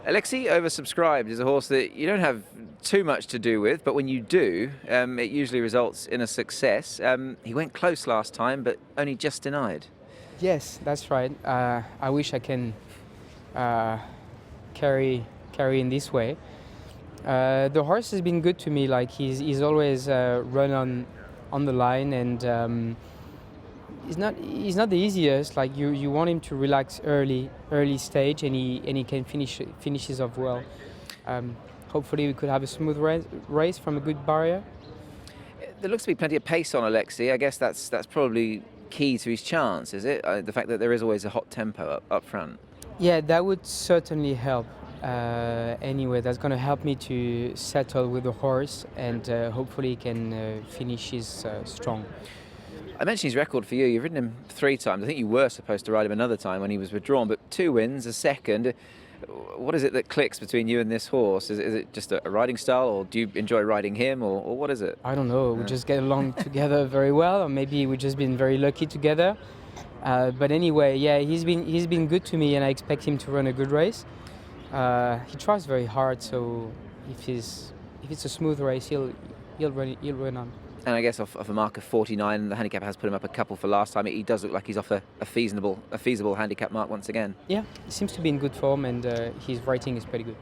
Alexei, Oversubscribed is a horse that you don't have too much to do with, but when you do, it usually results in a success. He went close last time, but only just denied. Yes, that's right. I wish I can carry in this way. The horse has been good to me. Like he's always run on the line, and he's not the easiest. Like you want him to relax early stage, and he can finishes off well. Hopefully we could have a smooth race from a good barrier. There looks to be plenty of pace on Alexei. I guess that's probably key to his chance, is it? The fact that there is always a hot tempo up front. Yeah, that would certainly help. Anyway, that's going to help me to settle with the horse, and hopefully he can finish his strong. I mentioned his record for you. You've ridden him 3 times. I think you were supposed to ride him another time when he was withdrawn, but 2 wins, a second. What is it that clicks between you and this horse? Is it just a riding style, or do you enjoy riding him, or what is it? I don't know. We just get along together very well, or maybe we've just been very lucky together. But anyway, yeah, he's been good to me, and I expect him to run a good race. He tries very hard, so if it's a smooth race, he'll run on. And I guess off a mark of 49, the handicap has put him up a couple for last time. He does look like he's off a feasible handicap mark once again. Yeah, he seems to be in good form, and his writing is pretty good.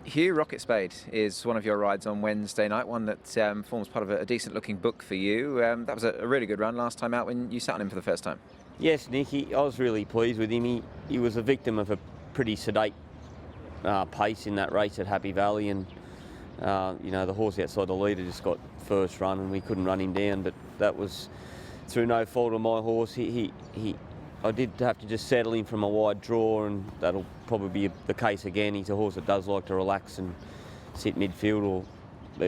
Hugh, Rocket Spade is one of your rides on Wednesday night, one that forms part of a decent-looking book for you. That was a really good run last time out when you sat on him for the first time. Yes, Nick, I was really pleased with him. He was a victim of a pretty sedate pace in that race at Happy Valley, and the horse outside the leader just got first run and we couldn't run him down, but that was through no fault of my horse. I did have to just settle him from a wide draw, and that'll probably be the case again. He's a horse that does like to relax and sit midfield or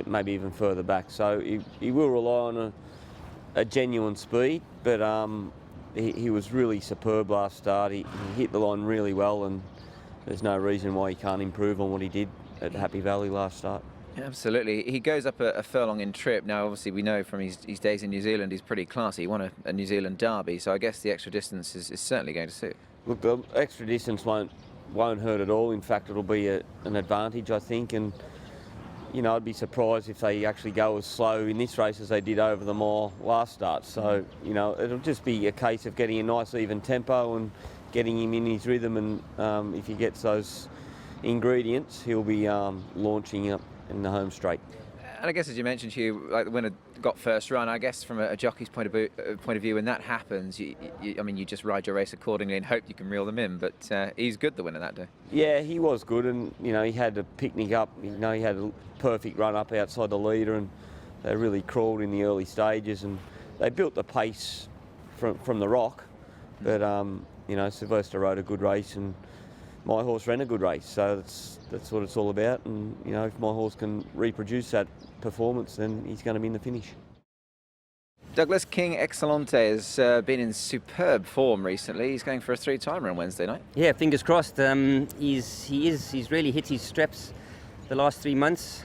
maybe even further back, so he will rely on a genuine speed, but he was really superb last start. He hit the line really well, and there's no reason why he can't improve on what he did at Happy Valley last start. Absolutely. He goes up a furlong in trip. Now, obviously, we know from his days in New Zealand, he's pretty classy. He won a New Zealand derby, so I guess the extra distance is certainly going to suit. Look, the extra distance won't hurt at all. In fact, it'll be an advantage, I think, and I'd be surprised if they actually go as slow in this race as they did over the mile last start. So, it'll just be a case of getting a nice even tempo and getting him in his rhythm, and if he gets those ingredients, he'll be launching up in the home straight. And I guess, as you mentioned, Hugh, like the winner got first run. I guess from a jockey's point of view, when that happens, you just ride your race accordingly and hope you can reel them in. But he's good, the winner that day. Yeah, he was good, and he had a picnic up. He had a perfect run up outside the leader, and they really crawled in the early stages, and they built the pace from the rock. But Sylvester rode a good race, and my horse ran a good race, so that's what it's all about. And if my horse can reproduce that performance, then he's going to be in the finish. Douglas, King ECCELLENTE has been in superb form recently. He's going for a 3-timer on Wednesday night. Yeah, fingers crossed. He's really hit his straps the last 3 months.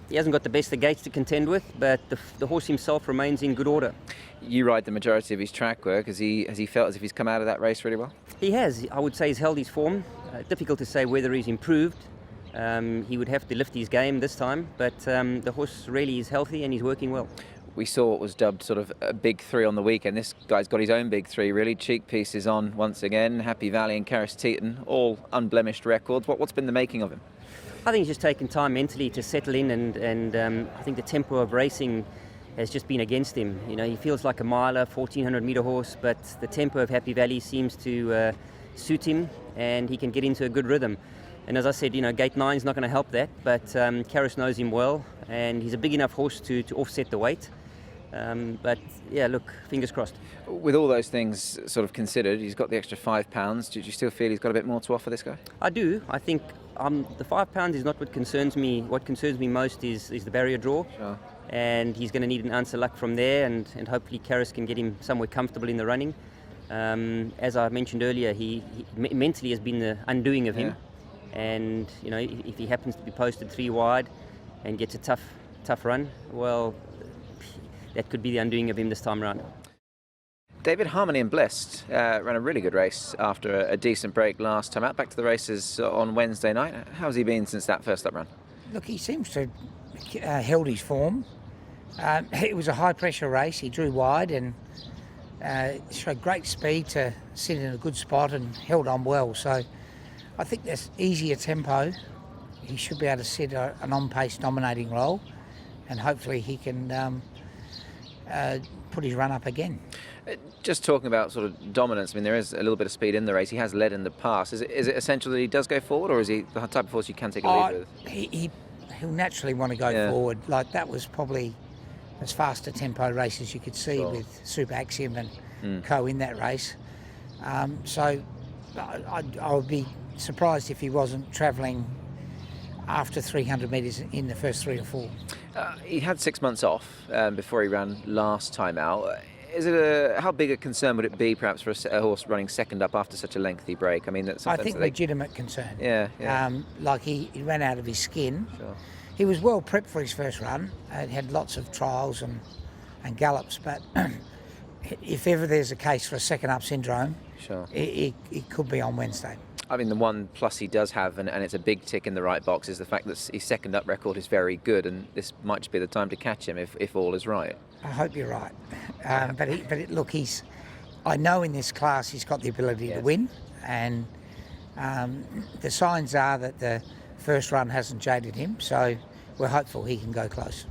He hasn't got the best of gaits to contend with, but the horse himself remains in good order. You ride the majority of his track work. Has he felt as if he's come out of that race really well? He has. I would say he's held his form. Difficult to say whether he's improved. He would have to lift his game this time, but the horse really is healthy and he's working well. We saw what was dubbed sort of a big 3 on the weekend. This guy's got his own big 3, really. Cheek Piece is on once again. Happy Valley and Caris Teton, all unblemished records. What's been the making of him? I think he's just taken time mentally to settle in, and I think the tempo of racing has just been against him. He feels like a miler, 1400 metre horse, but the tempo of Happy Valley seems to suit him, and he can get into a good rhythm. And as I said, gate 9 is not going to help that, but Caris knows him well, and he's a big enough horse to offset the weight. But yeah, look, fingers crossed. With all those things sort of considered, he's got the extra £5. Do you still feel he's got a bit more to offer, this guy? I do. I think the £5 is not what concerns me. What concerns me most is the barrier draw. Sure. And he's going to need an ounce of luck from there, and hopefully Caris can get him somewhere comfortable in the running. As I mentioned earlier, he mentally has been the undoing of him. Yeah. And if he happens to be posted 3 wide and gets a tough run, well, that could be the undoing of him this time around. David, Harmony and Blessed ran a really good race after a decent break last time out. Back to the races on Wednesday night. How's he been since that first up run? Look, he seems to have held his form. It was a high pressure race. He drew wide and showed great speed to sit in a good spot and held on well. So I think that's easier tempo. He should be able to sit an on-pace dominating role, and hopefully he can put his run up again. Just talking about sort of dominance, I mean, there is a little bit of speed in the race. He has led in the past. Is it essential that he does go forward, or is he the type of horse you can take a lead with? He'll naturally want to go forward. Like, that was probably as fast a tempo race as you could see with Super Axiom and Co in that race. So I would be surprised if he wasn't travelling after 300 metres in the first 3 or 4. He had 6 months off before he ran last time out. Is it how big a concern would it be, perhaps, for a horse running second up after such a lengthy break? I mean, that's I think legitimate concern. Yeah. Like he ran out of his skin. Sure. He was well prepped for his first run. Had lots of trials and gallops, but if ever there's a case for a second up syndrome, sure, it could be on Wednesday. I mean, the one plus he does have, and it's a big tick in the right box, is the fact that his second up record is very good, and this might just be the time to catch him if all is right. I hope you're right. Look, I know in this class he's got the ability to win, and the signs are that the first run hasn't jaded him, so we're hopeful he can go close.